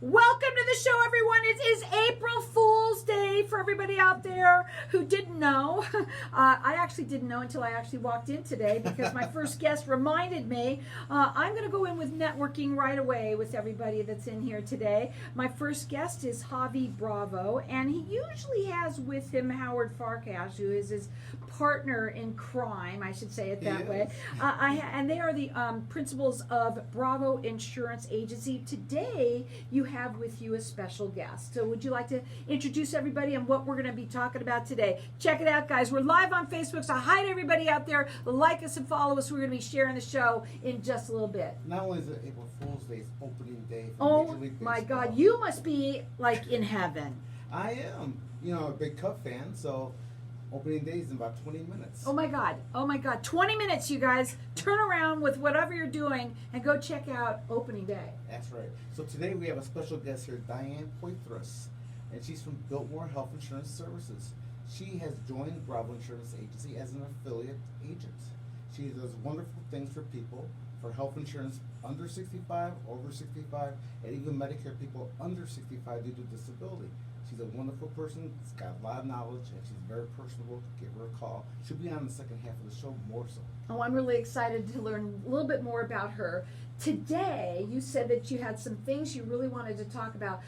Welcome to the show, everyone. It is April Fool's Day for everybody out there who didn't know. I actually didn't know until I actually walked in today because my first guest reminded me. I'm going to go in with networking right away with everybody that's in here today. My first guest is Javi Bravo, and he usually has with him Howard Farkash, who is his partner in crime, I should say it that way. And they are the principals of Bravo Insurance Agency. Today, you have with you a special guest. So would you like to introduce everybody and what we're going to be talking about today? Check it out, guys. We're live on Facebook, so hi to everybody out there. Like us and follow us. We're going to be sharing the show in just a little bit. Not only is it April Fool's Day, it's opening day for Oh, Major League my Baseball. God. You must be, like, in heaven. I am. A big Cub fan, so opening day is in about 20 minutes. Oh, my God. Oh, my God. 20 minutes, you guys. Turn around with whatever you're doing and go check out opening day. That's right. So today we have a special guest here, Diane Poitras, and she's from Biltmore Health Insurance Services. She has joined Bravo Insurance Agency as an affiliate agent. She does wonderful things for people, for health insurance under 65, over 65, and even Medicare people under 65 due to disability. She's a wonderful person. She's got a lot of knowledge, and she's very personable. Give her a call. She'll be on the second half of the show more so. Oh, I'm really excited to learn a little bit more about her. Today, you said that you had some things you really wanted to talk about,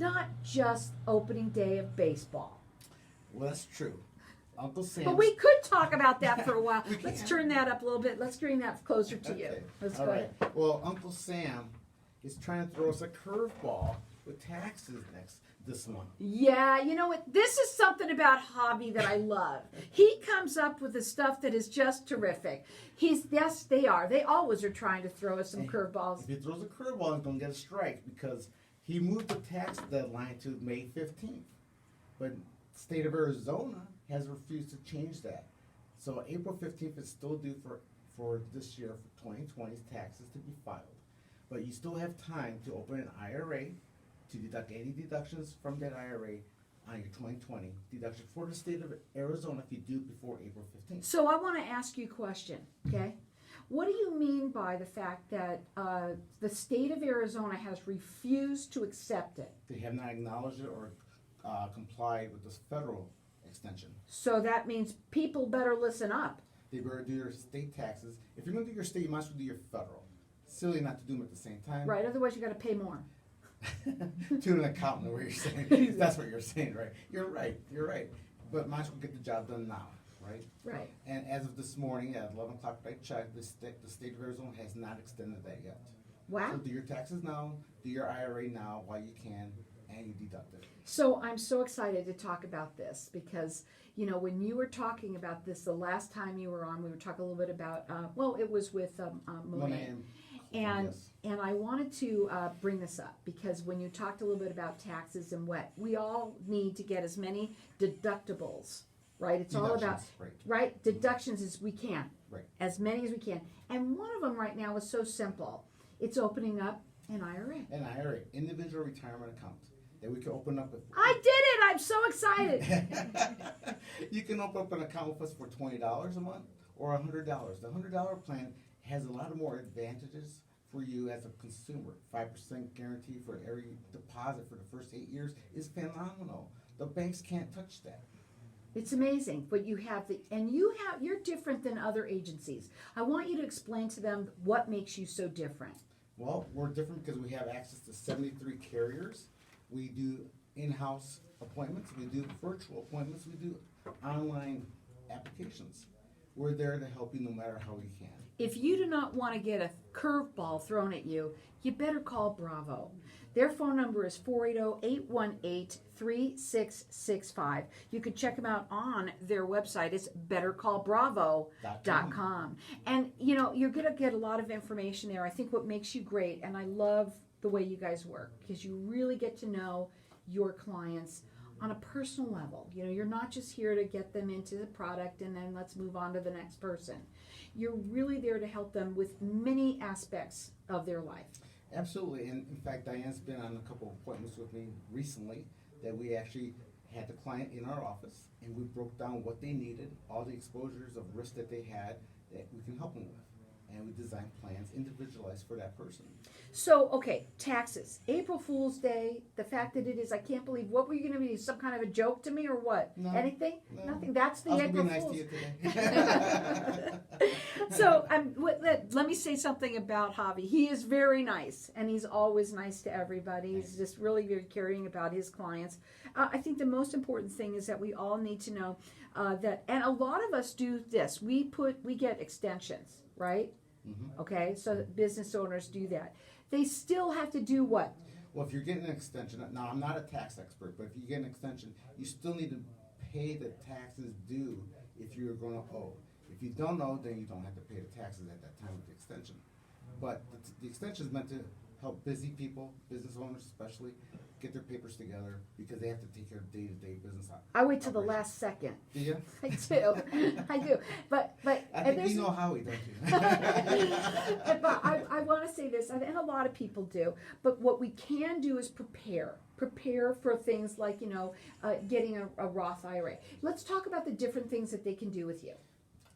not just opening day of baseball. Well, that's true. Uncle Sam. But we could talk about that for a while. We Let's can. turn that up a little bit. Let's bring that closer to you. Okay. Let's All go right. ahead. Well, Uncle Sam is trying to throw us a curveball with taxes this month. Yeah, you know what? This is something about Hobby that I love. He comes up with the stuff that is just terrific. Yes, they are. They always are trying to throw us some And curveballs. If he throws a curveball, he's going to get a strike because he moved the tax deadline to May 15th. But the state of Arizona has refused to change that. So April 15th is still due for this year, for 2020's taxes to be filed. But you still have time to open an IRA, to deduct any deductions from that IRA on your 2020 deduction for the state of Arizona if you do before April 15th. So I want to ask you a question, okay? What do you mean by the fact that the state of Arizona has refused to accept it? They have not acknowledged it or complied with this federal extension. So that means people better listen up. They better do your state taxes. If you're going to do your state, you might as well do your federal. Silly not to do them at the same time. Right, otherwise you got to pay more. To an accountant, what you're saying. That's what you're saying, right? You're right. But might as well get the job done now, right? Right. And as of this morning at 11 o'clock, I checked, the state of Arizona has not extended that yet. Wow. So do your taxes now, do your IRA now while you can, and you deduct it. So I'm so excited to talk about this because, you know, when you were talking about this the last time you were on, we were talking a little bit about, it was with Monet. And I wanted to bring this up because when you talked a little bit about taxes and what, we all need to get as many deductibles, right? It's all about, right? Deductions as we can, right? As many as we can. And one of them right now is so simple. It's opening up an IRA. An IRA, individual retirement account, that we can open up with. I did it! I'm so excited. You can open up an account with us for $20 a month or $100. The $100 plan has a lot of more advantages for you as a consumer. 5% guarantee for every deposit for the first 8 years is phenomenal. The banks can't touch that. It's amazing, but you're different than other agencies. I want you to explain to them what makes you so different. Well, we're different because we have access to 73 carriers. We do in-house appointments. We do virtual appointments. We do online applications. We're there to help you no matter how we can. If you do not want to get a curveball thrown at you, you better call Bravo. Their phone number is 480-818-3665. You can check them out on their website. It's bettercallbravo.com. And, you know, you're going to get a lot of information there. I think what makes you great, and I love the way you guys work, because you really get to know your clients on a personal level. You know, you're not just here to get them into the product and then let's move on to the next person. You're really there to help them with many aspects of their life. Absolutely, and in fact, Diane's been on a couple of appointments with me recently that we actually had the client in our office and we broke down what they needed, all the exposures of risk that they had that we can help them with. and we design plans individualized for that person. So, okay, taxes. April Fool's Day, the fact that it is, I can't believe, what were you going to be, some kind of a joke to me or what? No, Anything? no. Nothing? That's the I was April gonna be nice Fool's. to you today. So, let me say something about Javi. He is very nice, and he's always nice to everybody. He's just really very caring about his clients. I think the most important thing is that we all need to know that, and a lot of us do this. We get extensions, right? Mm-hmm. Okay, so business owners do that. They still have to do what? Well, if you're getting an extension, now I'm not a tax expert, but if you get an extension, you still need to pay the taxes due if you're going to owe. If you don't owe, then you don't have to pay the taxes at that time of the extension. But the extension is meant to help busy people, business owners especially, get their papers together because they have to take care of day-to-day business. I wait till the operations. last second. Do you? I do. I do. But I think you know Howie, don't you? but I want to say this, and a lot of people do. But what we can do is prepare for things like getting a Roth IRA. Let's talk about the different things that they can do with you.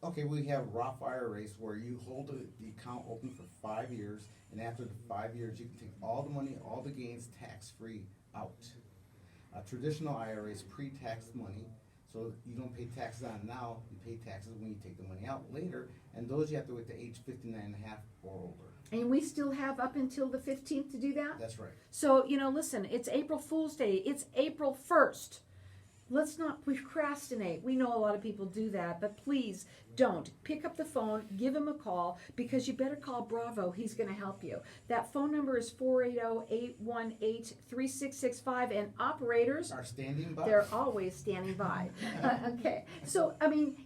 Okay, we have Roth IRAs where you hold the account open for 5 years, and after the 5 years, you can take all the money, all the gains, tax-free out. Traditional IRAs pre-tax money, so you don't pay taxes on now, you pay taxes when you take the money out later, and those you have to wait to age 59 and a half or older. And we still have up until the 15th to do that? That's right. So, listen, it's April Fool's Day. It's April 1st. Let's not procrastinate. We know a lot of people do that, but please don't. Pick up the phone, give him a call, because you better call Bravo. He's going to help you. That phone number is 480-818-3665, and operators Are standing by. they're always standing by. Okay, so and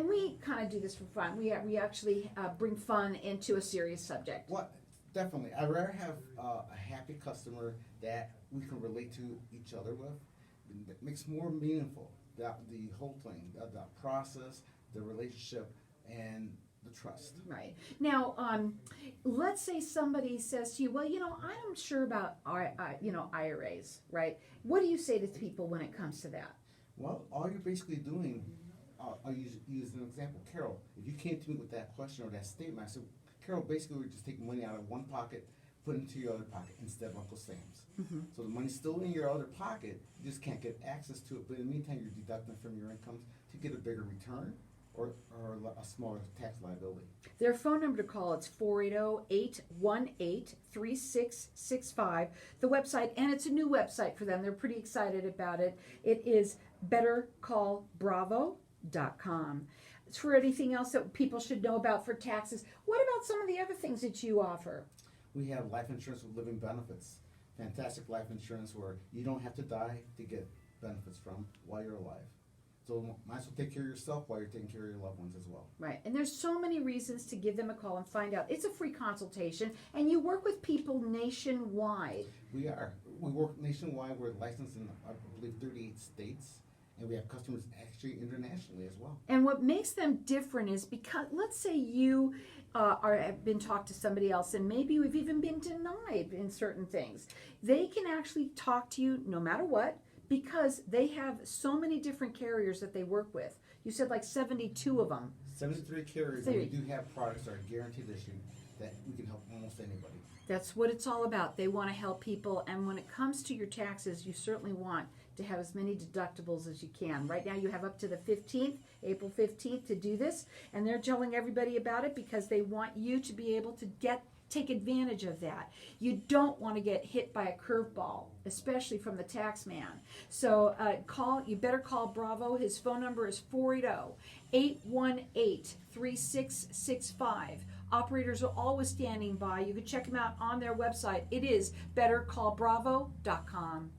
we kind of do this for fun. We actually bring fun into a serious subject. What? Definitely. I'd rather have a happy customer that we can relate to each other with. That makes more meaningful the whole thing, the process, the relationship, and the trust. Right. Now, let's say somebody says to you, well, I'm sure about IRAs, right? What do you say to people when it comes to that? Well, all you're basically doing, I'll use an example. Carol, if you came to me with that question or that statement, I said, Carol, basically we're just taking money out of one pocket, put it into your other pocket instead of Uncle Sam's. Mm-hmm. So the money's still in your other pocket, you just can't get access to it, but in the meantime you're deducting from your income to get a bigger return or a smaller tax liability. Their phone number to call, it's 480-818-3665. The website, and it's a new website for them. They're pretty excited about it. It is bettercallbravo.com. For anything else that people should know about for taxes, what about some of the other things that you offer? We have life insurance with living benefits. Fantastic life insurance where you don't have to die to get benefits from while you're alive. So might as well take care of yourself while you're taking care of your loved ones as well. Right, and there's so many reasons to give them a call and find out. It's a free consultation, and you work with people nationwide. We work nationwide. We're licensed in, I believe, 38 states, and we have customers actually internationally as well. And what makes them different is because, let's say you have been talked to somebody else, and maybe you've even been denied in certain things. They can actually talk to you no matter what, because they have so many different carriers that they work with. You said like 72 of them. 73 carriers, and we do have products that are guaranteed issue that we can help almost anybody. That's what it's all about. They want to help people, and when it comes to your taxes, you certainly want to have as many deductibles as you can. Right now you have up to the 15th, April 15th, to do this, and they're telling everybody about it because they want you to be able to take advantage of that. You don't want to get hit by a curveball, especially from the tax man. So you better call Bravo. His phone number is 480-818-3665. Operators are always standing by. You can check them out on their website. It is bettercallbravo.com.